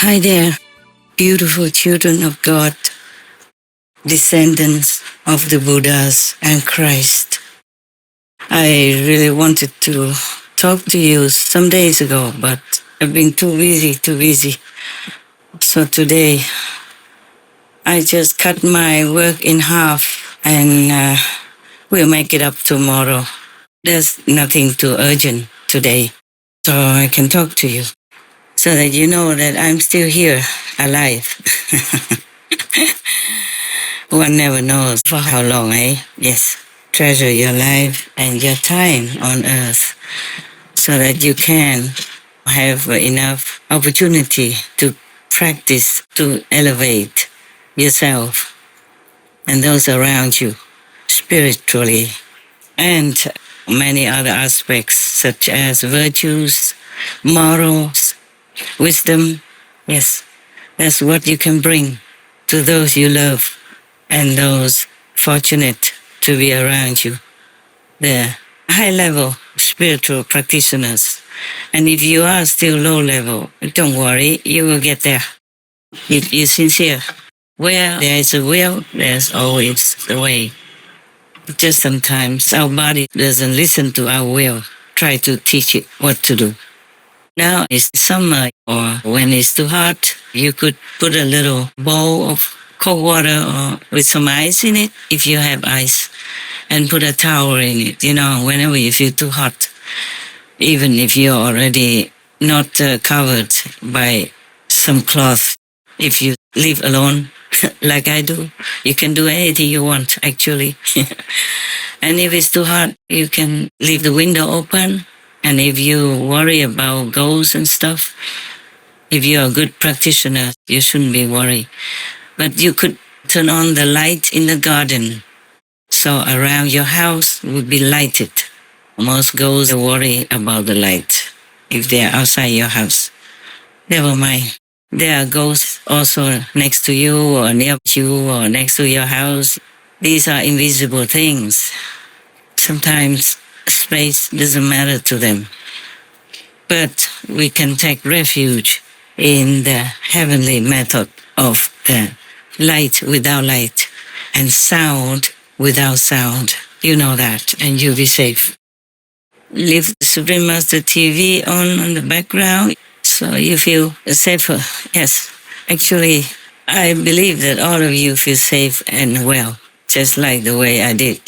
Hi there, beautiful children of God, descendants of the Buddhas and Christ. I really wanted to talk to you some days ago, but I've been too busy. So today, I just cut my work in half and we'll make it up tomorrow. There's nothing too urgent today, so I can talk to you so that you know that I'm still here, alive. One never knows for how long, eh? Yes. Treasure your life and your time on earth so that you can have enough opportunity to practice, to elevate yourself and those around you spiritually and many other aspects such as virtues, morals, wisdom. Yes, that's what you can bring to those you love and those fortunate to be around you. The high-level spiritual practitioners. And if you are still low-level, don't worry, you will get there. If you're sincere. Where there is a will, there's always the way. Just sometimes our body doesn't listen to our will. Try to teach it what to do. Now it's summer, or when it's too hot, you could put a little bowl of cold water or with some ice in it, if you have ice, and put a towel in it, whenever you feel too hot. Even if you're already not covered by some cloth. If you live alone, like I do, you can do anything you want, actually. And if it's too hot, you can leave the window open. And if you worry about ghosts and stuff, if you're a good practitioner, you shouldn't be worried. But you could turn on the light in the garden. So around your house would be lighted. Most ghosts worry about the light if they're outside your house. Never mind. There are ghosts also next to you or near you or next to your house. These are invisible things. Sometimes space doesn't matter to them. But we can take refuge in the heavenly method of the light without light and sound without sound. You know that, and you'll be safe. Leave the Supreme Master TV on in the background so you feel safer. Yes, actually, I believe that all of you feel safe and well, just like the way I did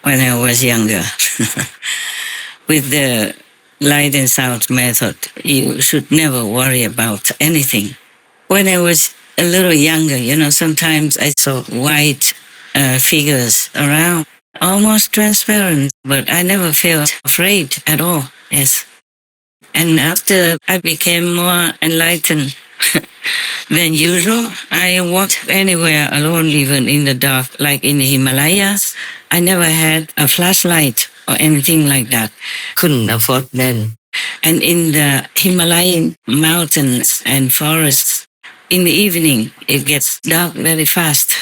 when I was younger. With the light and sound method, you should never worry about anything. When I was a little younger, sometimes I saw white figures around, almost transparent, but I never felt afraid at all. Yes. And after I became more enlightened than usual, I walked anywhere alone, even in the dark, like in the Himalayas. I never had a flashlight or anything like that. Couldn't afford then. And in the Himalayan mountains and forests, in the evening, it gets dark very fast.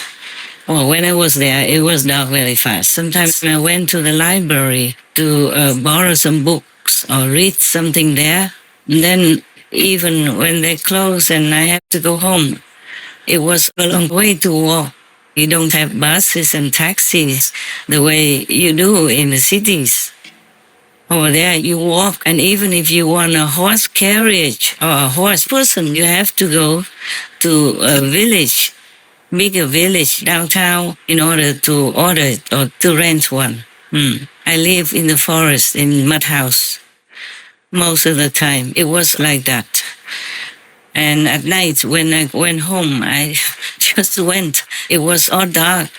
Well, when I was there, it was dark very fast. Sometimes I went to the library to borrow some books or read something there. And then even when they close and I have to go home, it was a long way to walk. You don't have buses and taxis the way you do in the cities. Over there, you walk, and even if you want a horse carriage or a horse person, you have to go to a village, bigger village downtown, in order to order it or to rent one. I live in the forest, in mud house. Most of the time, it was like that. And at night, when I went home, I just went. It was all dark.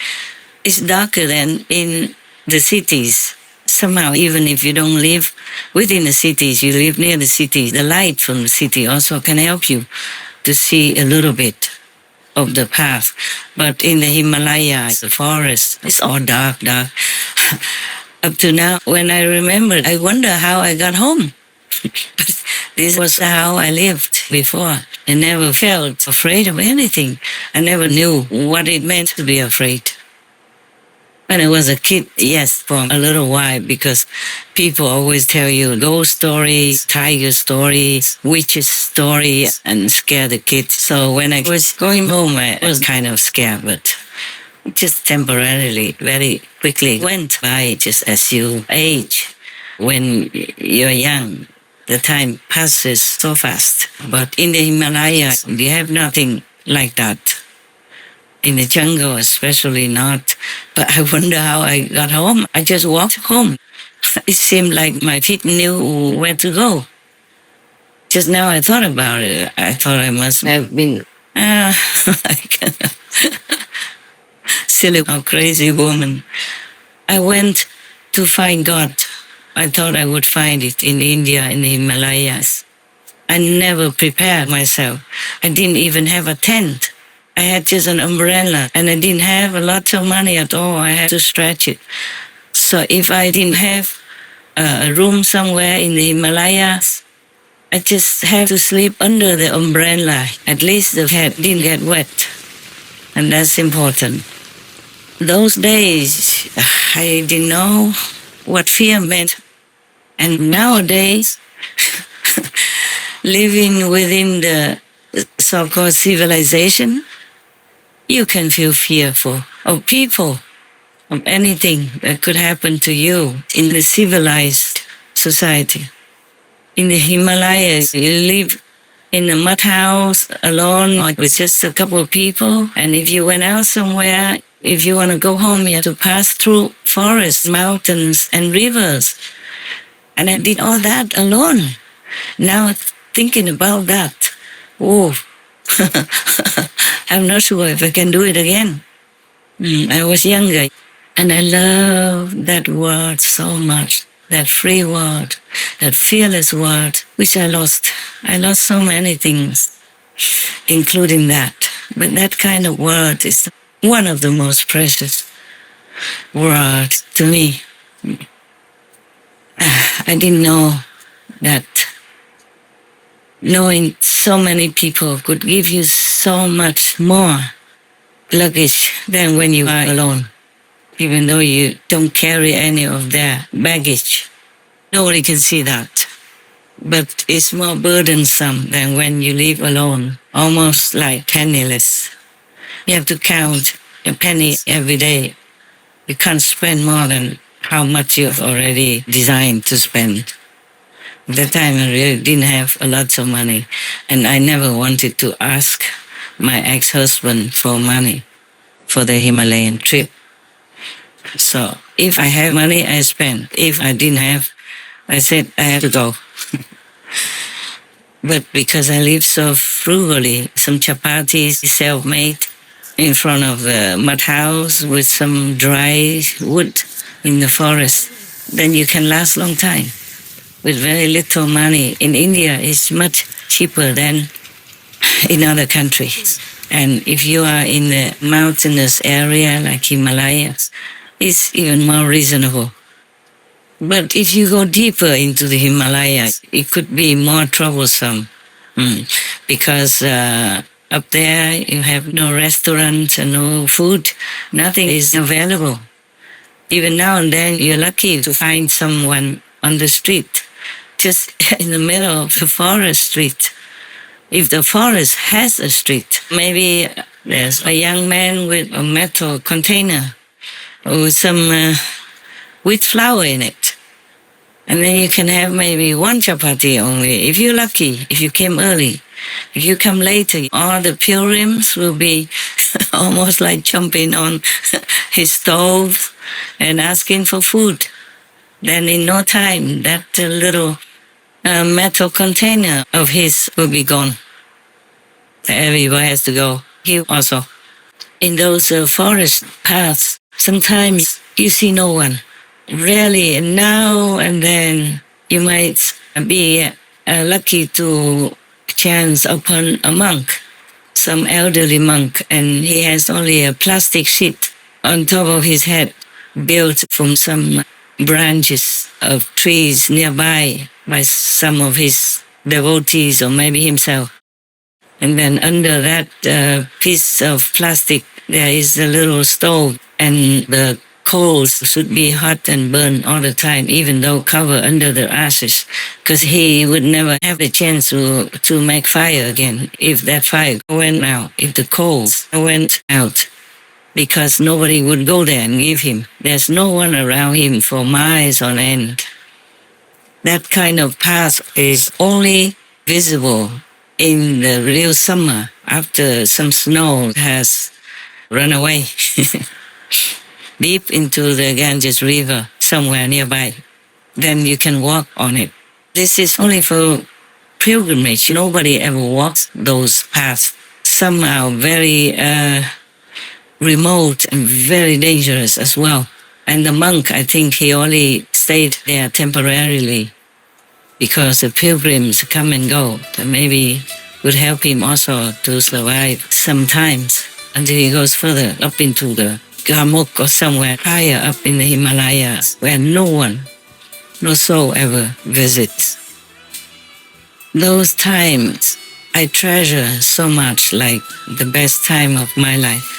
It's darker than in the cities. Somehow, even if you don't live within the cities, you live near the city, the light from the city also can help you to see a little bit of the path. But in the Himalayas, the forest, it's all dark. Up to now, when I remember, I wonder how I got home. This was how I lived before. I never felt afraid of anything. I never knew what it meant to be afraid. When I was a kid, yes, for a little while, because people always tell you ghost stories, tiger stories, witches stories, and scare the kids. So when I was going home, I was kind of scared, but just temporarily, very quickly went by just as you age. When you're young, the time passes so fast. But in the Himalayas, you have nothing like that. In the jungle, especially not. But I wonder how I got home. I just walked home. It seemed like my feet knew where to go. Just now I thought about it. I thought I must have been like a silly or crazy woman. I went to find God. I thought I would find it in India, in the Himalayas. I never prepared myself. I didn't even have a tent. I had just an umbrella and I didn't have a lot of money at all. I had to stretch it. So if I didn't have a room somewhere in the Himalayas, I just have to sleep under the umbrella. At least the head didn't get wet. And that's important. Those days, I didn't know what fear meant. And nowadays, living within the so-called civilization, you can feel fearful of people, of anything that could happen to you in the civilized society. In the Himalayas, you live in a mud house alone or with just a couple of people. And if you went out somewhere, if you want to go home, you have to pass through forests, mountains, and rivers. And I did all that alone. Now thinking about that, oh, I'm not sure if I can do it again. I was younger and I love that word so much, that free word, that fearless word, which I lost. I lost so many things, including that. But that kind of word is one of the most precious words to me. I didn't know that knowing so many people could give you so much more luggage than when you are alone, even though you don't carry any of their baggage. Nobody can see that. But it's more burdensome than when you live alone, almost like penniless. You have to count a penny every day. You can't spend more than how much you've already designed to spend. At that time, I really didn't have a lot of money, and I never wanted to ask my ex-husband for money for the Himalayan trip. So if I have money, I spend. If I didn't have, I said I had to go. But because I live so frugally, some chapatis self-made in front of the mud house with some dry wood in the forest, then you can last long time with very little money. In India, it's much cheaper than in other countries. And if you are in the mountainous area like Himalayas, it's even more reasonable. But if you go deeper into the Himalayas, it could be more troublesome because up there you have no restaurant and no food, nothing is available. Even now and then you're lucky to find someone on the street, just in the middle of the forest street. If the forest has a street, maybe there's a young man with a metal container with some wheat flour in it. And then you can have maybe one chapati only, if you're lucky, if you came early. If you come later, all the pilgrims will be almost like jumping on his stove and asking for food. Then in no time, that little metal container of his will be gone. Everybody has to go. He also. In those forest paths, sometimes you see no one. Rarely, now and then, you might be lucky to chance upon a monk, some elderly monk, and he has only a plastic sheet on top of his head, built from some branches of trees nearby by some of his devotees or maybe himself. And then under that piece of plastic, there is a little stove, and the coals should be hot and burn all the time, even though cover under the ashes, because he would never have the chance to make fire again if that fire went out, if the coals went out, because nobody would go there and give him. There's no one around him for miles on end. That kind of path is only visible in the real summer after some snow has run away deep into the Ganges River somewhere nearby. Then you can walk on it. This is only for pilgrimage. Nobody ever walks those paths. Some are very remote and very dangerous as well. And the monk, I think he only stayed there temporarily because the pilgrims come and go. And maybe would help him also to survive sometimes until he goes further up into the Gamok or somewhere higher up in the Himalayas where no one, no soul ever visits. Those times I treasure so much, like the best time of my life.